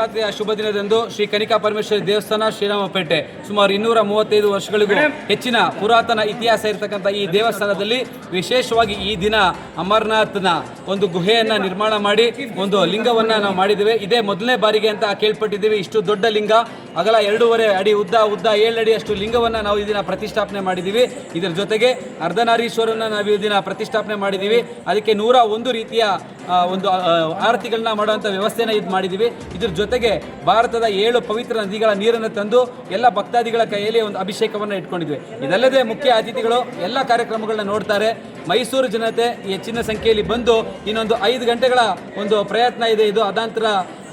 ಮಹಾಶಿವರಾತ್ರಿಯ ಶುಭ ದಿನದಂದು ಶ್ರೀ ಕನಿಕಾ ಪರಮೇಶ್ವರಿ ದೇವಸ್ಥಾನ ಶ್ರೀರಾಮಪೇಟೆ ಸುಮಾರು 235 ವರ್ಷಗಳಿಗೂ ಹೆಚ್ಚಿನ ಪುರಾತನ ಇತಿಹಾಸ ಇರತಕ್ಕಂಥ ಈ ದೇವಸ್ಥಾನದಲ್ಲಿ ವಿಶೇಷವಾಗಿ ಈ ದಿನ ಅಮರನಾಥನ ಒಂದು ಗುಹೆಯನ್ನು ನಿರ್ಮಾಣ ಮಾಡಿ ಒಂದು ಲಿಂಗವನ್ನು ನಾವು ಮಾಡಿದ್ದೇವೆ. ಇದೇ ಮೊದಲನೇ ಬಾರಿಗೆ ಅಂತ ಕೇಳ್ಪಟ್ಟಿದ್ದೀವಿ. ಇಷ್ಟು ದೊಡ್ಡ ಲಿಂಗ, ಅಗಲ 2.5 ಅಡಿ, ಉದ್ದ 7 ಅಡಿ ಅಷ್ಟು ಲಿಂಗವನ್ನು ನಾವು ಈ ದಿನ ಪ್ರತಿಷ್ಠಾಪನೆ ಮಾಡಿದ್ದೀವಿ. ಇದರ ಜೊತೆಗೆ ಅರ್ಧನಾರೀಶ್ವರನ ನಾವು ಈ ದಿನ ಪ್ರತಿಷ್ಠಾಪನೆ ಮಾಡಿದ್ದೀವಿ. ಅದಕ್ಕೆ 101 ರೀತಿಯ ಒಂದು ಆರತಿಗಳನ್ನ ಮಾಡುವಂಥ ವ್ಯವಸ್ಥೆನ ಇದು ಮಾಡಿದ್ದೀವಿ. ಇದ್ರ ಜೊತೆಗೆ ಭಾರತದ 7 ಪವಿತ್ರ ನದಿಗಳ ನೀರನ್ನು ತಂದು ಎಲ್ಲ ಭಕ್ತಾದಿಗಳ ಕೈಯಲ್ಲಿ ಒಂದು ಅಭಿಷೇಕವನ್ನು ಇಟ್ಕೊಂಡಿದ್ವಿ. ಇದಲ್ಲದೆ ಮುಖ್ಯ ಅತಿಥಿಗಳು ಎಲ್ಲ ಕಾರ್ಯಕ್ರಮಗಳನ್ನ ನೋಡ್ತಾರೆ. ಮೈಸೂರು ಜನತೆ ಹೆಚ್ಚಿನ ಸಂಖ್ಯೆಯಲ್ಲಿ ಬಂದು ಇನ್ನೊಂದು 5 ಗಂಟೆಗಳ ಒಂದು ಪ್ರಯತ್ನ ಇದೆ. ಇದು ಅದಾಂತರ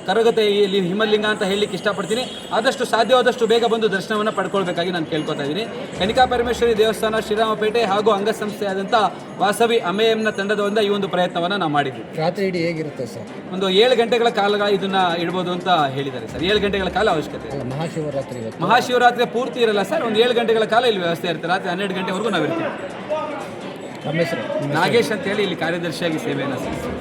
ಕರಗತೆ ಇಲ್ಲಿ ಹಿಮಲಿಂಗ ಅಂತ ಹೇಳಲಿಕ್ಕೆ ಇಷ್ಟಪಡ್ತೀನಿ. ಆದಷ್ಟು ಸಾಧ್ಯವಾದಷ್ಟು ಬೇಗ ಬಂದು ದರ್ಶನವನ್ನು ಪಡ್ಕೊಳ್ಬೇಕಾಗಿ ನಾನು ಕೇಳ್ಕೊತಾ ಇದ್ದೀನಿ. ಕನಿಕಾ ಪರಮೇಶ್ವರಿ ದೇವಸ್ಥಾನ ಶ್ರೀರಾಮಪೇಟೆ ಹಾಗೂ ಅಂಗಸಂಸ್ಥೆಯಾದಂಥ ವಾಸವಿ ಅಮೆಎಂನ ತಂಡದಿಂದ ಈ ಒಂದು ಪ್ರಯತ್ನವನ್ನು ನಾವು ಮಾಡಿದ್ವಿ. ರಾತ್ರಿ ಇಡೀ ಹೇಗಿರುತ್ತೆ ಸರ್? ಒಂದು 7 ಗಂಟೆಗಳ ಕಾಲ ಇದನ್ನ ಇಡ್ಬೋದು ಅಂತ ಹೇಳಿದ್ದಾರೆ ಸರ್. 7 ಗಂಟೆಗಳ ಕಾಲ ಅವಶ್ಯಕತೆ. ಮಹಾಶಿವರಾತ್ರಿ ಪೂರ್ತಿ ಇರಲ್ಲ ಸರ್, ಒಂದು 7 ಗಂಟೆಗಳ ಕಾಲ ಇಲ್ಲಿ ವ್ಯವಸ್ಥೆ ಇರುತ್ತೆ. ರಾತ್ರಿ 12 ಗಂಟೆವರೆಗೂ ನಾವು ಇರ್ತೀವಿ. ನಮ್ಮ ಹೆಸರು ನಾಗೇಶ್ ಅಂತ ಹೇಳಿ ಇಲ್ಲಿ ಕಾರ್ಯದರ್ಶಿಯಾಗಿ ಸೇವೆಯನ್ನು ಸಲ್ಲಿಸ್ತೀವಿ.